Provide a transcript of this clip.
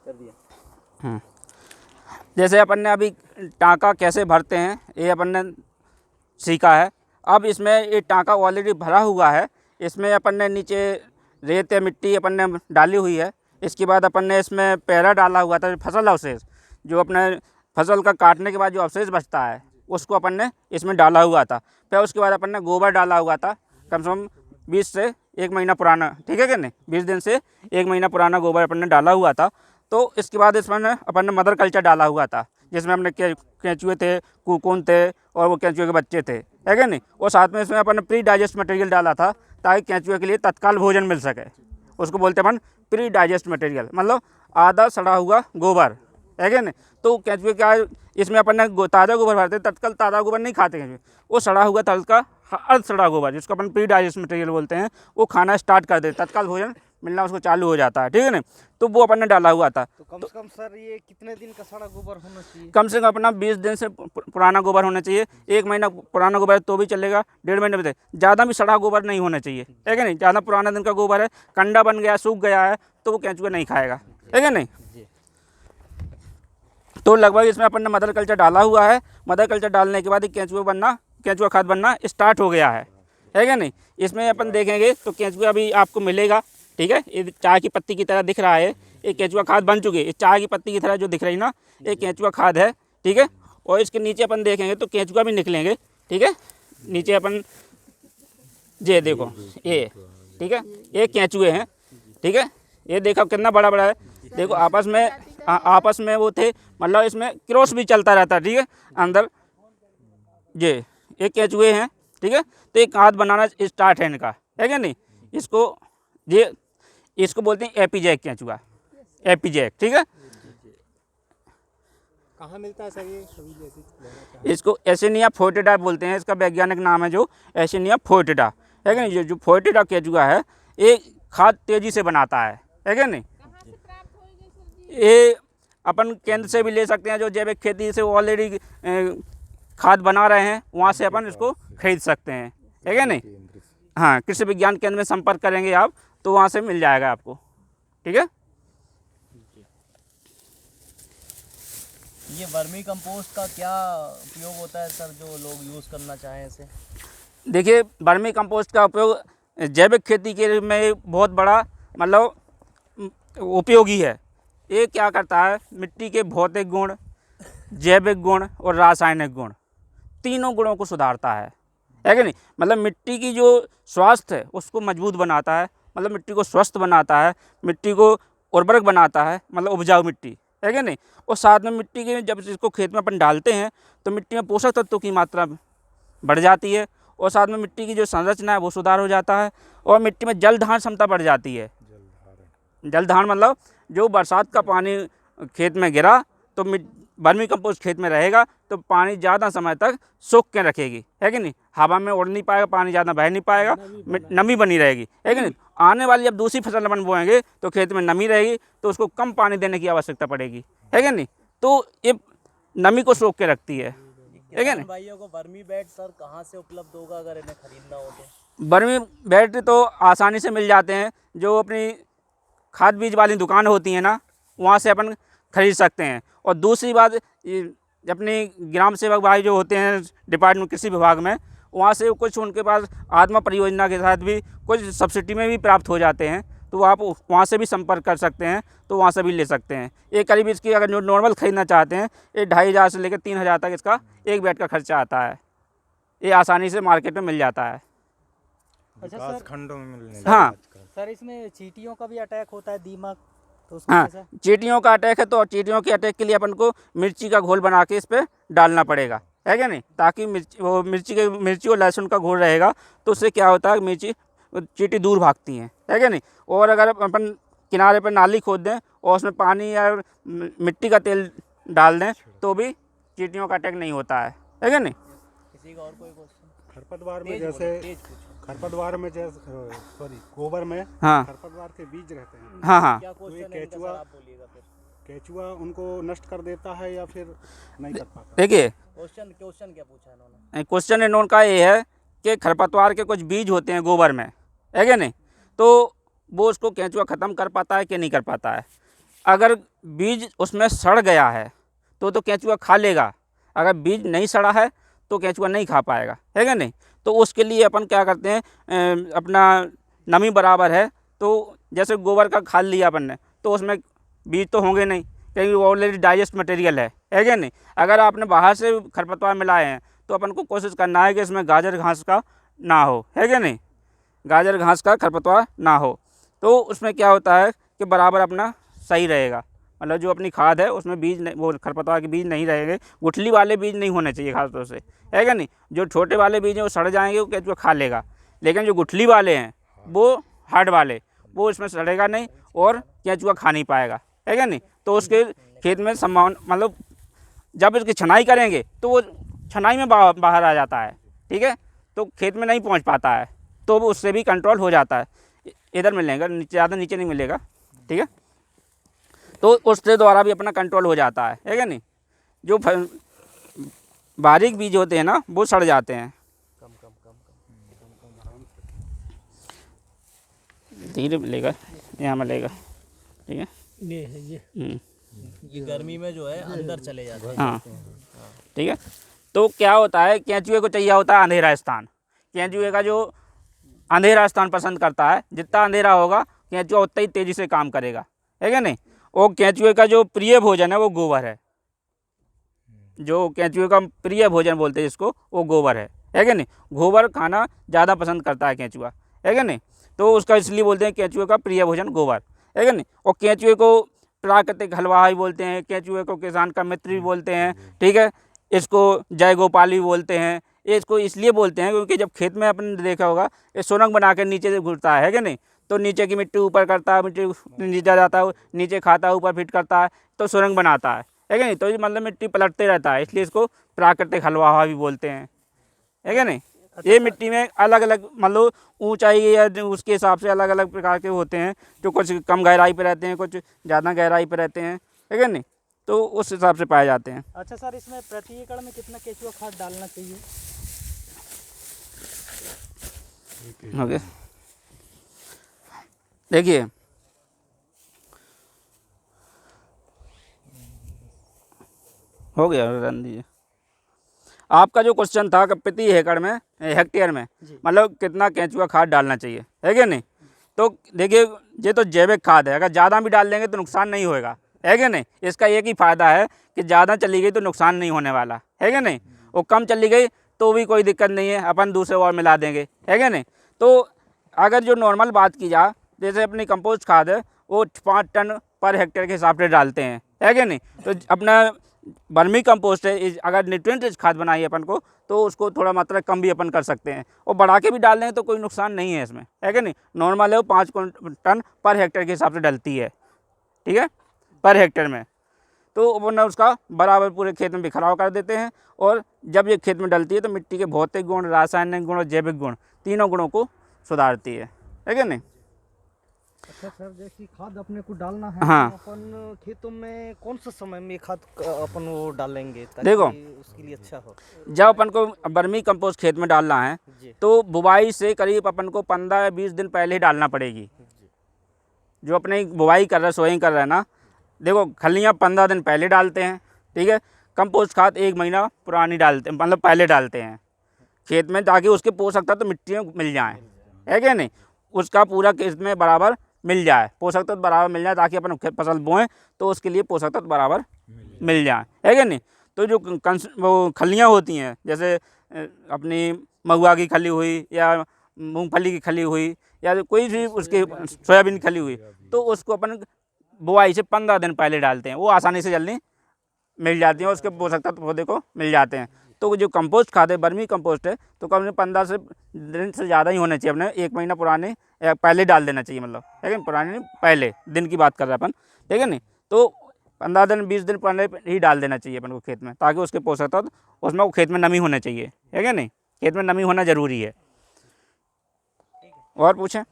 कर दिया। जैसे अपन ने अभी टाँका कैसे भरते हैं ये अपन ने सीखा है। अब इसमें ये टाँका ऑलरेडी भरा हुआ है, इसमें अपन ने नीचे रेत या मिट्टी अपन ने डाली हुई है। इसके बाद अपन ने इसमें पैरा डाला हुआ था, फसल अवशेष जो अपने फसल का काटने के बाद जो अवशेष बचता है उसको अपन ने इसमें डाला हुआ था। फिर उसके बाद अपन ने गोबर डाला हुआ था, कम से कम 20 से 1 महीना पुराना, ठीक है कि नहीं, 20 दिन से 1 महीना पुराना गोबर अपन ने डाला हुआ था। तो इसके बाद इसमें अपन ने मदर कल्चर डाला हुआ था, जिसमें अपने केंचुए थे, कुकुन थे और वो केंचुए के बच्चे थे, है कि नहीं। और साथ में इसमें अपन ने प्री डाइजेस्ट मटेरियल डाला था ताकि केंचुए के लिए तत्काल भोजन मिल सके। उसको बोलते हैं अपन प्री डाइजेस्ट मटेरियल, मतलब आधा सड़ा हुआ गोबर, है कि नहीं। तो केंचुए क्या इसमें अपन ने ताज़ा गोबर भरते, तत्काल ताज़ा गोबर नहीं खाते केंचुए, वो सड़ा हुआ तत्काल अर्ध सड़ा गोबर जिसको अपन प्री डाइजेस्ट मटेरियल बोलते हैं, वो खाना स्टार्ट कर देते, तत्काल भोजन मिलना उसको चालू हो जाता है, ठीक है ना। तो वो अपन ने डाला हुआ था। तो कम से कम सर ये कितने दिन का सड़ा गोबर होना चाहिए? कम से कम अपना 20 दिन से पुराना गोबर होना चाहिए। 1 महीना पुराना गोबर है तो भी चलेगा, 1.5 महीने में। ज़्यादा भी सड़ा गोबर नहीं होना चाहिए, है कि नहीं। ज़्यादा पुराना दिन का गोबर है, कंडा बन गया, सूख गया है, तो वो केंचुआ नहीं खाएगा, है कि नहीं। तो लगभग इसमें अपन ने मदर कल्चर डाला हुआ है। मदर कल्चर डालने के बाद केंचुआ खाद बनना स्टार्ट हो गया है कि नहीं। इसमें अपन देखेंगे तो केंचुआ अभी आपको मिलेगा, ठीक है। ये चाय की पत्ती की तरह दिख रहा है, ये केंचुआ खाद बन चुकी है। चाय की पत्ती की तरह जो दिख रही ना, ये केंचुआ खाद है, ठीक है। और इसके नीचे अपन देखेंगे तो केंचुआ भी निकलेंगे, ठीक है। नीचे अपन ये देखो, ये ठीक है, ये केंचुए हैं, ठीक है। ये देखो कितना बड़ा बड़ा है, देखो आपस में वो थे, मतलब इसमें क्रॉस भी चलता रहता है, ठीक है। अंदर ये केंचुए हैं, ठीक है। तो एक खाद बनाना स्टार्ट है इनका, है क्या नहीं। इसको बोलते हैं एपीजैक केंचुआ, एपीजैक, ठीक है। कहाँ मिलता है सर ये? इसको एसिनिया फोएटिडा बोलते हैं, इसका वैज्ञानिक नाम है जो एसिनिया फोएटिडा, है क्या नहीं। जो फोएटिडा केंचुआ है ये खाद तेजी से बनाता है क्या नहीं। ये अपन केंद्र से भी ले सकते हैं, जो जैविक खेती से ऑलरेडी खाद बना रहे हैं, वहाँ से अपन इसको खरीद सकते हैं, है क्या नहीं। हाँ, कृषि विज्ञान केंद्र में संपर्क करेंगे आप तो वहाँ से मिल जाएगा आपको, ठीक है। ये वर्मी कंपोस्ट का क्या उपयोग होता है सर, जो लोग यूज़ करना चाहें इसे? देखिए, वर्मी कंपोस्ट का उपयोग जैविक खेती के में बहुत बड़ा मतलब उपयोगी है। ये क्या करता है, मिट्टी के भौतिक गुण, जैविक गुण और रासायनिक गुण, तीनों गुणों को सुधारता है कि नहीं। मतलब मिट्टी की जो स्वास्थ्य है उसको मजबूत बनाता है, मतलब मिट्टी को स्वस्थ बनाता है, मिट्टी को उर्वरक बनाता है, मतलब उपजाऊ मिट्टी, है कि नहीं। और साथ में मिट्टी के जब इसको खेत में अपन डालते हैं तो मिट्टी में पोषक तत्वों की मात्रा बढ़ जाती है, और साथ में मिट्टी की जो संरचना है वो सुधार हो जाता है, और मिट्टी में जल धारण क्षमता बढ़ जाती है। जल धारण मतलब जो बरसात का पानी खेत में गिरा तो वर्मी कंपोस्ट खेत में रहेगा तो पानी ज़्यादा समय तक सोख के रखेगी, है कि नहीं। हवा में उड़ नहीं पाएगा, पानी ज़्यादा बह नहीं पाएगा, नमी बनी रहेगी, है कि नहीं। आने वाली जब दूसरी फसल अपन बोएंगे तो खेत में नमी रहेगी, तो उसको कम पानी देने की आवश्यकता पड़ेगी, है कि नहीं। तो ये नमी को सोख के रखती है कि नहीं। भाइयों को वर्मी बेड सर कहाँ से उपलब्ध होगा अगर इन्हें खरीदना हो तो? वर्मी बेड तो आसानी से मिल जाते हैं, जो अपनी खाद बीज वाली दुकान होती है ना, वहाँ से अपन खरीद सकते हैं। और दूसरी बात, अपने ग्राम सेवक भाई जो होते हैं डिपार्टमेंट कृषि विभाग में, वहाँ से कुछ उनके पास आत्मा परियोजना के साथ भी कुछ सब्सिडी में भी प्राप्त हो जाते हैं, तो आप वहाँ से भी संपर्क कर सकते हैं, तो वहाँ से भी ले सकते हैं। ये करीब इसकी अगर जो नॉर्मल ख़रीदना चाहते हैं, ये 2500 से लेकर 3000 तक इसका एक बेड का खर्चा आता है। ये आसानी से मार्केट में मिल जाता है। विकास खंडों में मिलने लगा हाँ सर। इसमें चींटियों का भी अटैक होता है, दीमक, तो हाँ, चींटियों का अटैक है तो चींटियों के अटैक के लिए अपन को मिर्ची का घोल बना के इस पर डालना पड़ेगा, है क्या नहीं। ताकि मिर्ची और लहसुन का घोल रहेगा तो उससे क्या होता है, चींटी दूर भागती हैं, है क्या नहीं। और अगर अपन किनारे पर नाली खोद दें और उसमें पानी या मिट्टी का तेल डाल दें तो भी चींटियों का अटैक नहीं होता है क्या नहीं। किसी का और कोई क्वेश्चन? खरपतवार में जैसे गोबर में हाँ खरपतवार के बीज रहते हैं, हाँ हाँ। क्या क्वेश्चन है इनका सर, आप बोलिएगा फिर। केंचुआ उनको नष्ट कर देता है या फिर नहीं कर पाता? देखिए, क्वेश्चन क्या पूछा इन्होंने? क्वेश्चन इन्होंने ये है कि खरपतवार के कुछ बीज होते हैं गोबर में, है क्या नहीं, तो वो उसको केंचुआ ख़त्म कर पाता है कि नहीं कर पाता है। अगर बीज उसमें सड़ गया है तो केंचुआ खा लेगा, अगर बीज नहीं सड़ा है तो केंचुआ नहीं खा पाएगा, है क्या नहीं। तो उसके लिए अपन क्या करते हैं, अपना नमी बराबर है तो जैसे गोबर का खाद लिया अपन ने तो उसमें बीज तो होंगे नहीं क्योंकि वो ऑलरेडी डाइजेस्ट मटेरियल है क्या नहीं। अगर आपने बाहर से खरपतवार मिलाए हैं तो अपन को कोशिश करना है कि इसमें गाजर घास का ना हो, है क्या नहीं, गाजर घास का खरपतवार ना हो। तो उसमें क्या होता है कि बराबर अपना सही रहेगा, मतलब जो अपनी खाद है उसमें बीज नहीं, वो खरपतवार के बीज नहीं रहेंगे, गुठली वाले बीज नहीं होने चाहिए खास तौर से, है क्या नहीं। जो छोटे वाले बीज हैं वो सड़ जाएंगे, वो केंचुआ खा लेगा, लेकिन जो गुठली वाले हैं वो हार्ड वाले, वो इसमें सड़ेगा नहीं और केंचुआ खा नहीं पाएगा, है क्या नहीं। तो उसके खेत में संभावना, मतलब जब इसकी छनाई करेंगे तो वो छनाई में बाहर आ जाता है, ठीक है, तो खेत में नहीं पहुंच पाता है, तो वो उससे भी कंट्रोल हो जाता है। इधर मिलेगा नीचे, ज़्यादा नीचे नहीं मिलेगा, ठीक है, तो उसके द्वारा भी अपना कंट्रोल हो जाता है क्या नहीं। जो बारीक बीज होते हैं ना वो सड़ जाते हैं, धीरे मिलेगा, यहाँ मिलेगा, ठीक है, ये गर्मी में जो है अंदर चले जाते हैं। हाँ, ठीक है। तो क्या होता है, केंचुए को चाहिए होता है अंधेरा स्थान, केंचुए का जो अंधेरा स्थान पसंद करता है, जितना अंधेरा होगा केंचुआ उतना ही तेज़ी से काम करेगा, है क्या नहीं। और केंचुए का जो प्रिय भोजन है वो गोबर है, जो केंचुए का प्रिय भोजन बोलते हैं जिसको, वो गोबर है क्या नहीं। गोबर खाना ज़्यादा पसंद करता है केंचुआ, है क्या नहीं, तो उसका इसलिए बोलते हैं केंचुए का प्रिय भोजन गोबर, है क्या नहीं। और केंचुए को प्राकृतिक हलवा भी बोलते हैं, केंचुए को किसान का मित्र भी बोलते हैं, ठीक है, इसको जय गोपाल भी बोलते हैं। ये इसको इसलिए बोलते हैं क्योंकि जब खेत में अपन ने देखा होगा ये सुरंग बना के नीचे से घुसता है क्या नहीं, तो नीचे की मिट्टी ऊपर करता है, मिट्टी नीचे जाता है, नीचे खाता है, ऊपर फिट करता है, तो सुरंग बनाता है क्या नहीं। तो ये मतलब मिट्टी पलटते रहता है, इसलिए इसको प्राकृतिक हलवा भी बोलते हैं, है क्या नहीं। ये मिट्टी में अलग अलग मतलब ऊंचाई या उसके हिसाब से अलग अलग प्रकार के होते हैं, जो कुछ कम गहराई पे रहते हैं, कुछ ज़्यादा गहराई पे रहते हैं, है क्या नहीं, तो उस हिसाब से पाए जाते हैं। अच्छा सर, इसमें प्रति एकड़ में कितना केंचुआ खाद डालना चाहिए? ओके, देखिए हो गया, रन दीजिए। आपका जो क्वेश्चन था कि प्रति एकड़ में, हेक्टेयर में मतलब कितना केंचुआ खाद डालना चाहिए, है क्या नहीं। तो देखिए ये तो जैविक खाद है, अगर ज़्यादा भी डाल देंगे तो नुकसान नहीं होएगा, है क्या नहीं। इसका एक ही फ़ायदा है कि ज़्यादा चली गई तो नुकसान नहीं होने वाला, है क्या नहीं, और कम चली गई तो भी कोई दिक्कत नहीं है, अपन दूसरे और मिला देंगे, है क्या नहीं। तो अगर जो नॉर्मल बात की जाए, जैसे अपनी कंपोस्ट खाद है वो 5 टन पर हेक्टेयर के हिसाब से डालते हैं, है क्या नहीं। तो अपना वर्मी कंपोस्ट है, अगर न्यूट्रिएंट रिच खाद बनाई है अपन को तो उसको थोड़ा मात्रा कम भी अपन कर सकते हैं, और बढ़ा के भी डाल दें तो कोई नुकसान नहीं है इसमें, है क्या नहीं। नॉर्मल है वो 5 टन पर हेक्टेयर के हिसाब से डलती है, ठीक है, पर हेक्टेयर में। तो अपन उसका बराबर पूरे खेत में बिखराव कर देते हैं, और जब ये खेत में डलती है तो मिट्टी के भौतिक गुण, रासायनिक गुण और जैविक गुण, तीनों गुणों को सुधारती है क्या नहीं। अच्छा सर, जैसी खाद अपने को डालना है, हाँ। तो अपन खेतों में कौन सा समय में खाद अपन वो डालेंगे ताकि देखो, उसके लिए अच्छा हो? जब अपन को वर्मी कंपोस्ट खेत में डालना है तो बुवाई से करीब अपन को 15 या 20 दिन पहले ही डालना पड़ेगी। जो अपने बुवाई कर रहा है, सोइंग कर रहा है ना, देखो खलियाँ 15 दिन पहले डालते हैं, ठीक है, कंपोस्ट खाद 1 महीना पुरानी डालते हैं, मतलब पहले डालते हैं खेत में, ताकि उसके पोषक तत्व मिट्टी में मिल जाएँ, है क्या नहीं, उसका पूरा खेत में बराबर मिल जाए, पोषक तत्व बराबर मिल जाए, ताकि अपन फसल बोएं तो उसके लिए पोषक तत्व बराबर मिल जाए, है क्या नहीं। तो जो वो खलियाँ होती हैं, जैसे अपनी महुआ की खली हुई या मूंगफली की खली हुई या कोई भी उसकी सोयाबीन की खली हुई, तो उसको अपन बुआई से 15 दिन पहले डालते हैं, वो आसानी से जल्दी मिल जाती हैं, उसके पोषक तत्व पौधे को मिल जाते हैं। तो जो कंपोस्ट खाद है, वर्मी कंपोस्ट है, तो कम से 15 दिन से ज़्यादा ही होने चाहिए, अपने 1 महीना पुराने पहले डाल देना चाहिए, मतलब है कि पुराने नहीं, पहले दिन की बात कर रहे हैं अपन, ठीक है नहीं। तो 15 दिन 20 दिन पहले ही डाल देना चाहिए अपन को खेत में, ताकि उसके पोषक तत्व उसमें, वो खेत में नमी होना चाहिए, है क्या नहीं, खेत में नमी होना ज़रूरी है। और पूछें।